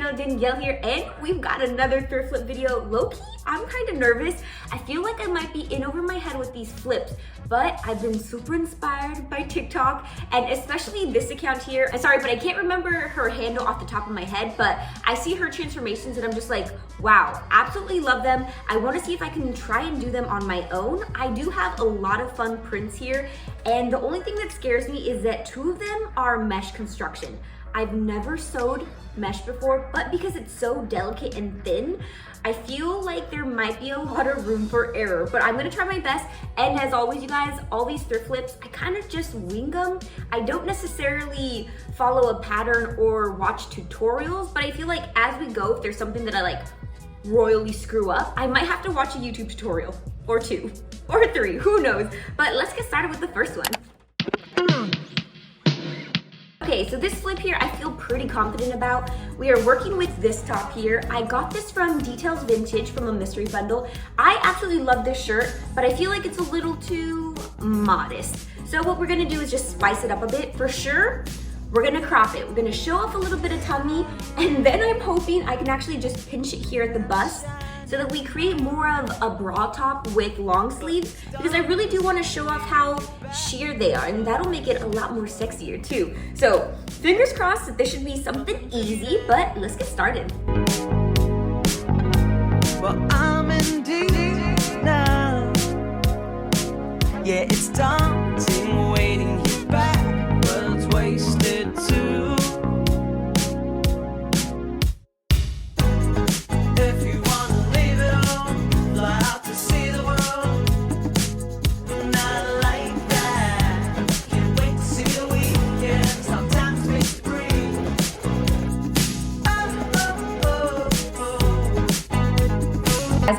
channel, Danielle here, and we've got another thrift flip video. Low-key, I'm kind of nervous. I feel like I might be in over my head with these flips, but I've been super inspired by TikTok, and especially this account here. I'm sorry, but I can't remember her handle off the top of my head, but I see her transformations and I'm just like, wow, absolutely love them. I want to see if I can try and do them on my own. I do have a lot of fun prints here, and the only thing that scares me is that 2 of them are mesh construction. I've never sewed mesh before, but because it's so delicate and thin, I feel like there might be a lot of room for error, but I'm gonna try my best. And as always, you guys, all these thrift flips, I kind of just wing them. I don't necessarily follow a pattern or watch tutorials, but I feel like as we go, if there's something that I like royally screw up, I might have to watch a YouTube tutorial or 2 or 3, who knows? But let's get started with the first one. Okay, so this flip here, I feel pretty confident about. We are working with this top here. I got this from Details Vintage from a mystery bundle. I absolutely love this shirt, but I feel like it's a little too modest. So what we're gonna do is just spice it up a bit. For sure, we're gonna crop it. We're gonna show off a little bit of tummy, and then I'm hoping I can actually just pinch it here at the bust so that we create more of a bra top with long sleeves, because I really do want to show off how sheer they are, and that'll make it a lot more sexier too. So fingers crossed that this should be something easy, but let's get started. Well, I'm in deep now. Yeah, it's daunting waiting here back, words wasted too.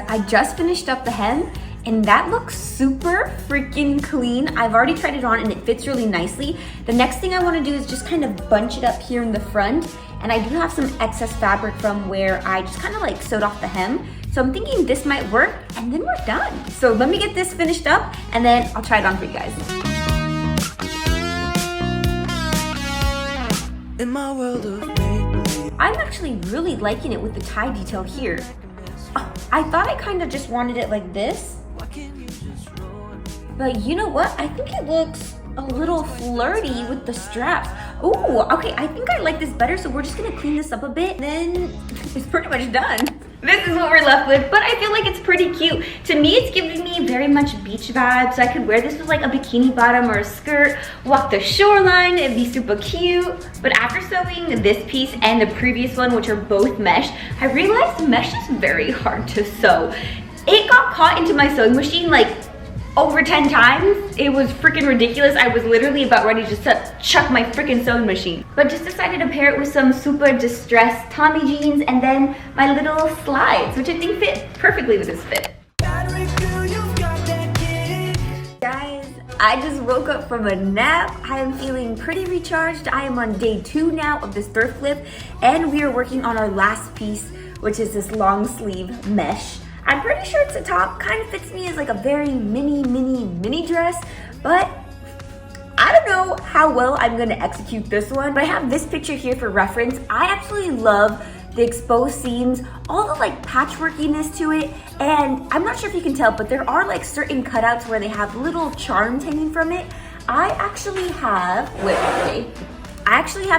I just finished up the hem, and that looks super freaking clean. I've already tried it on and it fits really nicely. The next thing I want to do is just kind of bunch it up here in the front, and I do have some excess fabric from where I just kind of like sewed off the hem. So I'm thinking this might work, and then we're done. So let me get this finished up and then I'll try it on for you guys. In my world of make-believe, I'm actually really liking it with the tie detail here. Oh, I thought I kind of just wanted it like this, but you know what? I think it looks a little flirty with the straps. Oh, okay, I think I like this better, so we're just gonna clean this up a bit, then it's pretty much done. This is what we're left with, but I feel like it's pretty cute. To me, it's giving me very much beach vibes. So I could wear this with like a bikini bottom or a skirt, walk the shoreline, it'd be super cute. But after sewing this piece and the previous one, which are both mesh, I realized mesh is very hard to sew. It got caught into my sewing machine like over 10 times. It was freaking ridiculous. I was literally about ready just to chuck my freaking sewing machine. But just decided to pair it with some super distressed Tommy jeans and then my little slides, which I think fit perfectly with this fit. Guys, I just woke up from a nap. I am feeling pretty recharged. I am on day 2 now of this thrift flip, and we are working on our last piece, which is this long sleeve mesh. I'm pretty sure it's a top, kind of fits me as like a very mini dress, but I don't know how well I'm gonna execute this one. But I have this picture here for reference. I absolutely love the exposed seams, all the like patchworkiness to it, and I'm not sure if you can tell, but there are like certain cutouts where they have little charms hanging from it. I actually have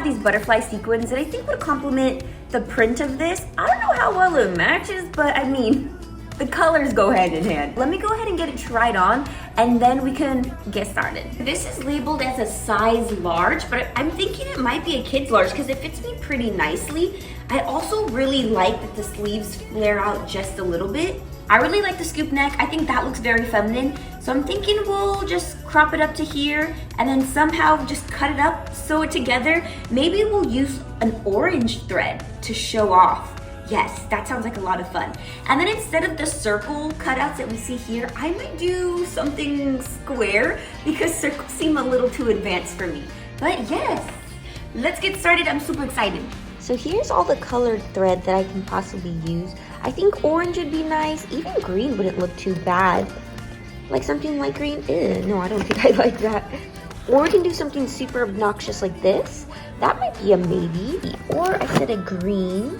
these butterfly sequins that I think would complement the print of this. I don't know how well it matches, but I mean, the colors go hand in hand. Let me go ahead and get it tried on, and then we can get started. This is labeled as a size large, but I'm thinking it might be a kid's large because it fits me pretty nicely. I also really like that the sleeves flare out just a little bit. I really like the scoop neck. I think that looks very feminine. So I'm thinking we'll just crop it up to here and then somehow just cut it up, sew it together. Maybe we'll use an orange thread to show off. Yes, that sounds like a lot of fun. And then instead of the circle cutouts that we see here, I might do something square because circles seem a little too advanced for me. But yes, let's get started. I'm super excited. So here's all the colored thread that I can possibly use. I think orange would be nice. Even green wouldn't look too bad. Like something light green? Ew, no, I don't think I like that. Or we can do something super obnoxious like this. That might be a maybe. Or I said a green.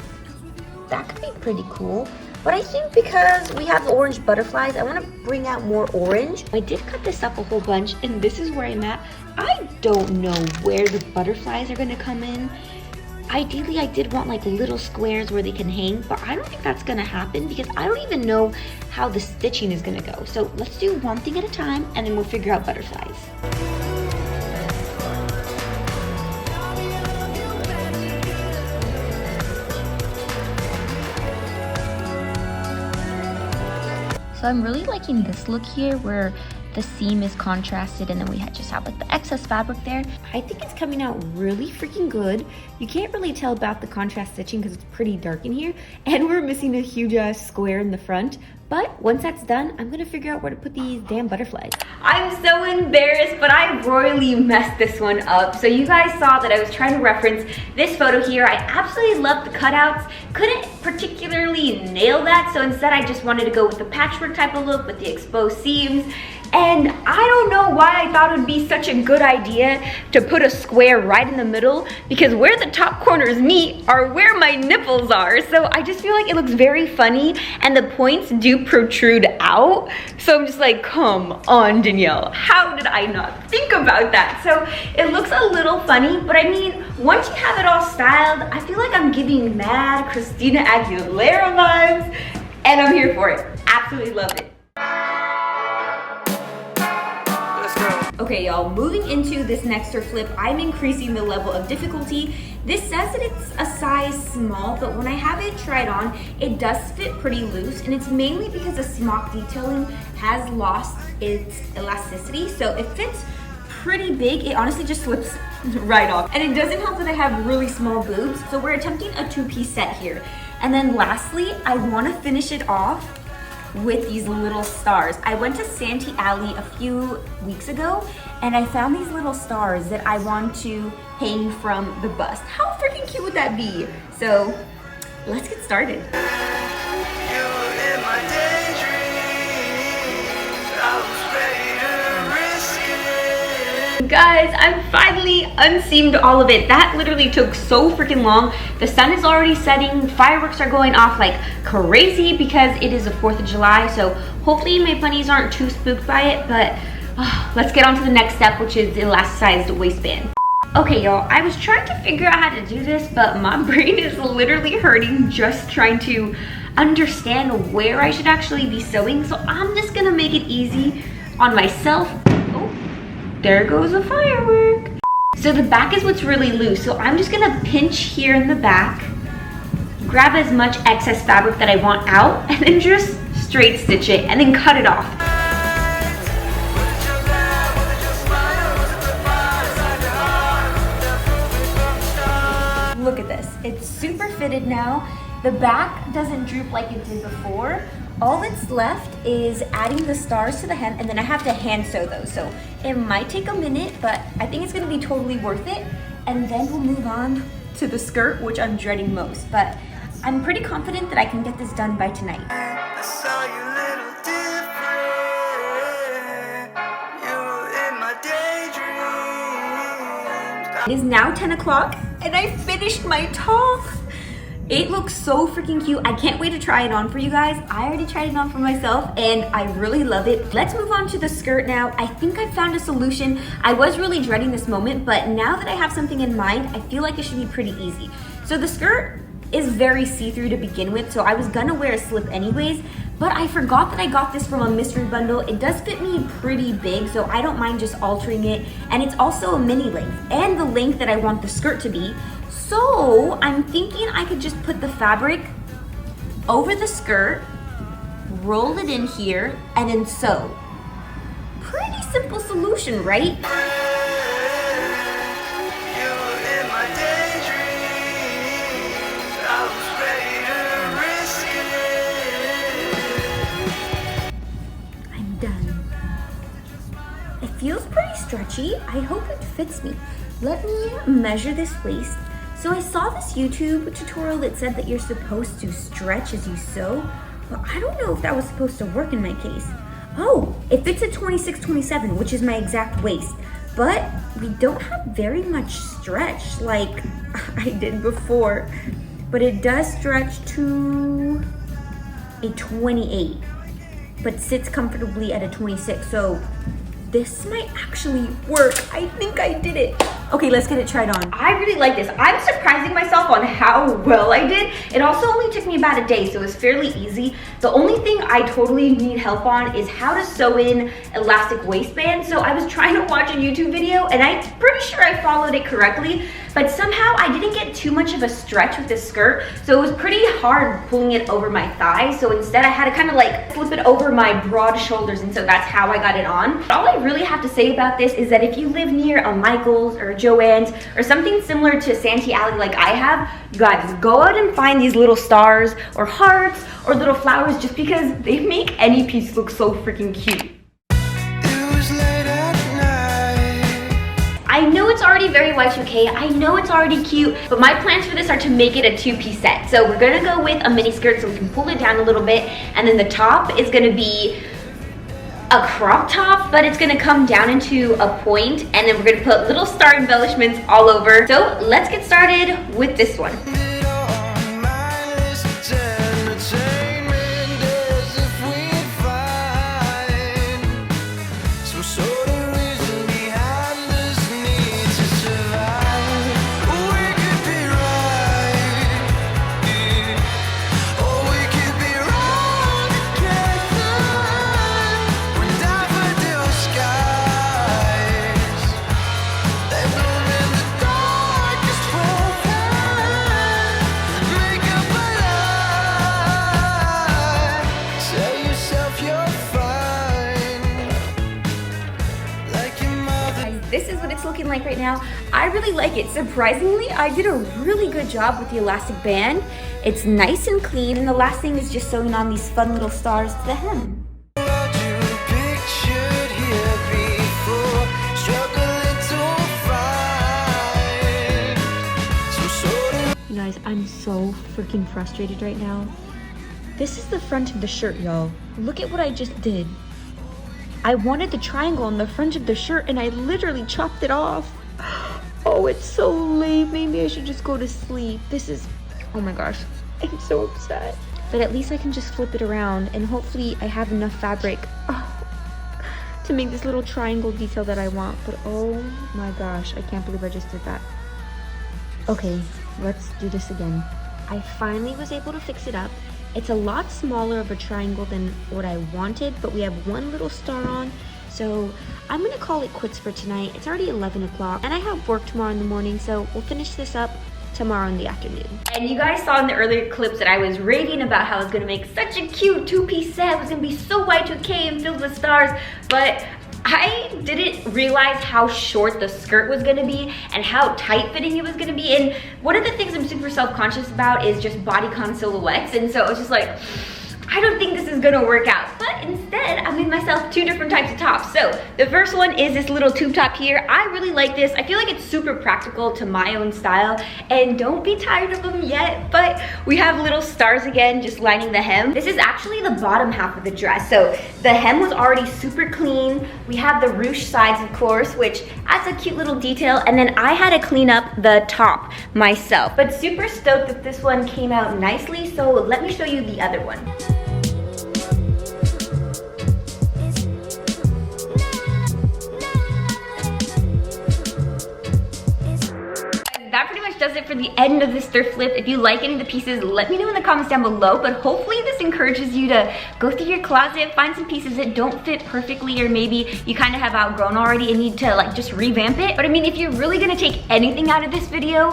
that could be pretty cool. But I think because we have the orange butterflies, I want to bring out more orange. I did cut this up a whole bunch, and this is where I'm at. I don't know where the butterflies are going to come in. Ideally, I did want like little squares where they can hang, but I don't think that's going to happen because I don't even know how the stitching is going to go. So let's do one thing at a time, and then we'll figure out butterflies. So I'm really liking this look here where the seam is contrasted and then we just have like the excess fabric there. I think it's coming out really freaking good. You can't really tell about the contrast stitching because it's pretty dark in here, and we're missing a huge ass square in the front. But once that's done, I'm gonna figure out where to put these damn butterflies. I'm so embarrassed, but I royally messed this one up. So you guys saw that I was trying to reference this photo here. I absolutely love the cutouts. Couldn't particularly nail that, so instead I just wanted to go with the patchwork type of look with the exposed seams. And I don't know why I thought it would be such a good idea to put a square right in the middle, because where the top corners meet are where my nipples are. So I just feel like it looks very funny and the points do protrude out. So I'm just like, come on, Danielle, how did I not think about that? So it looks a little funny, but I mean, once you have it all styled, I feel like I'm giving mad Christina Aguilera vibes, and I'm here for it. Absolutely love it. Okay, y'all, moving into this next thrift flip, I'm increasing the level of difficulty. This says that it's a size small, but when I have it tried on, it does fit pretty loose, and it's mainly because the smock detailing has lost its elasticity, so it fits pretty big. It honestly just slips right off. And it doesn't help that I have really small boobs, so we're attempting a two-piece set here. And then lastly, I want to finish it off with these little stars. I went to Santee Alley a few weeks ago and I found these little stars that I want to hang from the bust. How freaking cute would that be? So let's get started. Guys, I'm finally unseamed all of it. That literally took so freaking long. The sun is already setting, fireworks are going off like crazy because it is the 4th of July, so hopefully my bunnies aren't too spooked by it, but let's get on to the next step, which is the elasticized waistband. Okay, y'all, I was trying to figure out how to do this, but my brain is literally hurting just trying to understand where I should actually be sewing, so I'm just gonna make it easy on myself. There goes a firework. So the back is what's really loose. So I'm just gonna pinch here in the back, grab as much excess fabric that I want out, and then just straight stitch it and then cut it off. Look at this, it's super fitted now. The back doesn't droop like it did before. All that's left is adding the stars to the hem, and then I have to hand sew those. So it might take a minute, but I think it's gonna be totally worth it. And then we'll move on to the skirt, which I'm dreading most. But I'm pretty confident that I can get this done by tonight. I saw you little different. You were in my daydreams. It is now 10 o'clock, and I finished my top. It looks so freaking cute. I can't wait to try it on for you guys. I already tried it on for myself and I really love it. Let's move on to the skirt now. I think I found a solution. I was really dreading this moment, but now that I have something in mind, I feel like it should be pretty easy. So the skirt is very see-through to begin with, so I was gonna wear a slip anyways, but I forgot that I got this from a mystery bundle. It does fit me pretty big, so I don't mind just altering it, and it's also a mini length, and the length that I want the skirt to be. So I'm thinking I could just put the fabric over the skirt, roll it in here, and then sew. Pretty simple solution, right? I'm done. It feels pretty stretchy. I hope it fits me. Let me measure this waist. So I saw this YouTube tutorial that said that you're supposed to stretch as you sew, but I don't know if that was supposed to work in my case. Oh, it fits at 26-27, which is my exact waist, but we don't have very much stretch like I did before. but it does stretch to a 28, but sits comfortably at a 26. So this might actually work. I think I did it. Okay, let's get it tried on. I really like this. I'm surprising myself on how well I did. It also only took me about a day, so it's fairly easy. The only thing I totally need help on is how to sew in elastic waistband. So I was trying to watch a YouTube video and I'm pretty sure I followed it correctly, but somehow I didn't get too much of a stretch with this skirt. So it was pretty hard pulling it over my thighs. So instead I had to kind of like flip it over my broad shoulders, and so that's how I got it on. All I really have to say about this is that if you live near a Michael's or a Joann's or something similar to Santee Alley like I have, you guys go out and find these little stars or hearts or little flowers, just because they make any piece look so freaking cute. I know it's already very Y2K, I know it's already cute, but my plans for this are to make it a two-piece set. So we're gonna go with a mini skirt so we can pull it down a little bit, and then the top is gonna be a crop top, but it's gonna come down into a point, and then we're gonna put little star embellishments all over. So let's get started with this one. This is what it's looking like right now. I really like it. Surprisingly, I did a really good job with the elastic band. It's nice and clean, and the last thing is just sewing on these fun little stars to the hem. You guys, I'm so freaking frustrated right now. This is the front of the shirt, y'all. Look at what I just did. I wanted the triangle on the front of the shirt and I literally chopped it off. Oh, it's so lame. Maybe I should just go to sleep. This is, oh my gosh, I'm so upset. But at least I can just flip it around and hopefully I have enough fabric to make this little triangle detail that I want. But oh my gosh, I can't believe I just did that. Okay, let's do this again. I finally was able to fix it up. It's a lot smaller of a triangle than what I wanted, but we have one little star on. So I'm gonna call it quits for tonight. It's already 11 o'clock and I have work tomorrow in the morning, so we'll finish this up tomorrow in the afternoon. And you guys saw in the earlier clips that I was raving about how I was gonna make such a cute two-piece set. It was gonna be so Y2K and filled with stars, but I didn't realize how short the skirt was gonna be and how tight fitting it was gonna be. And one of the things I'm super self-conscious about is just bodycon silhouettes. And so I was just like, I don't think this is gonna work out. But instead, I made myself two different types of tops. So the first one is this little tube top here. I really like this. I feel like it's super practical to my own style. And don't be tired of them yet, but we have little stars again, just lining the hem. This is actually the bottom half of the dress. So the hem was already super clean. We have the ruche sides, of course, which adds a cute little detail. And then I had to clean up the top myself. But super stoked that this one came out nicely. So let me show you the other one. That pretty much does it for the end of this thrift flip. If you like any of the pieces, let me know in the comments down below, but hopefully this encourages you to go through your closet, find some pieces that don't fit perfectly, or maybe you kind of have outgrown already and need to like just revamp it. But I mean, if you're really gonna take anything out of this video,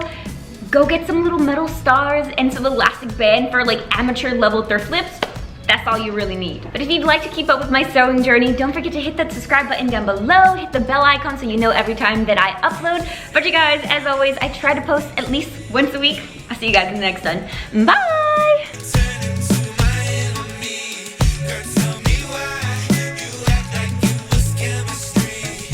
go get some little metal stars and some elastic band for like amateur level thrift flips. That's all you really need. But if you'd like to keep up with my sewing journey, don't forget to hit that subscribe button down below, hit the bell icon so you know every time that I upload. But you guys, as always, I try to post at least once a week. I'll see you guys in the next one. Bye!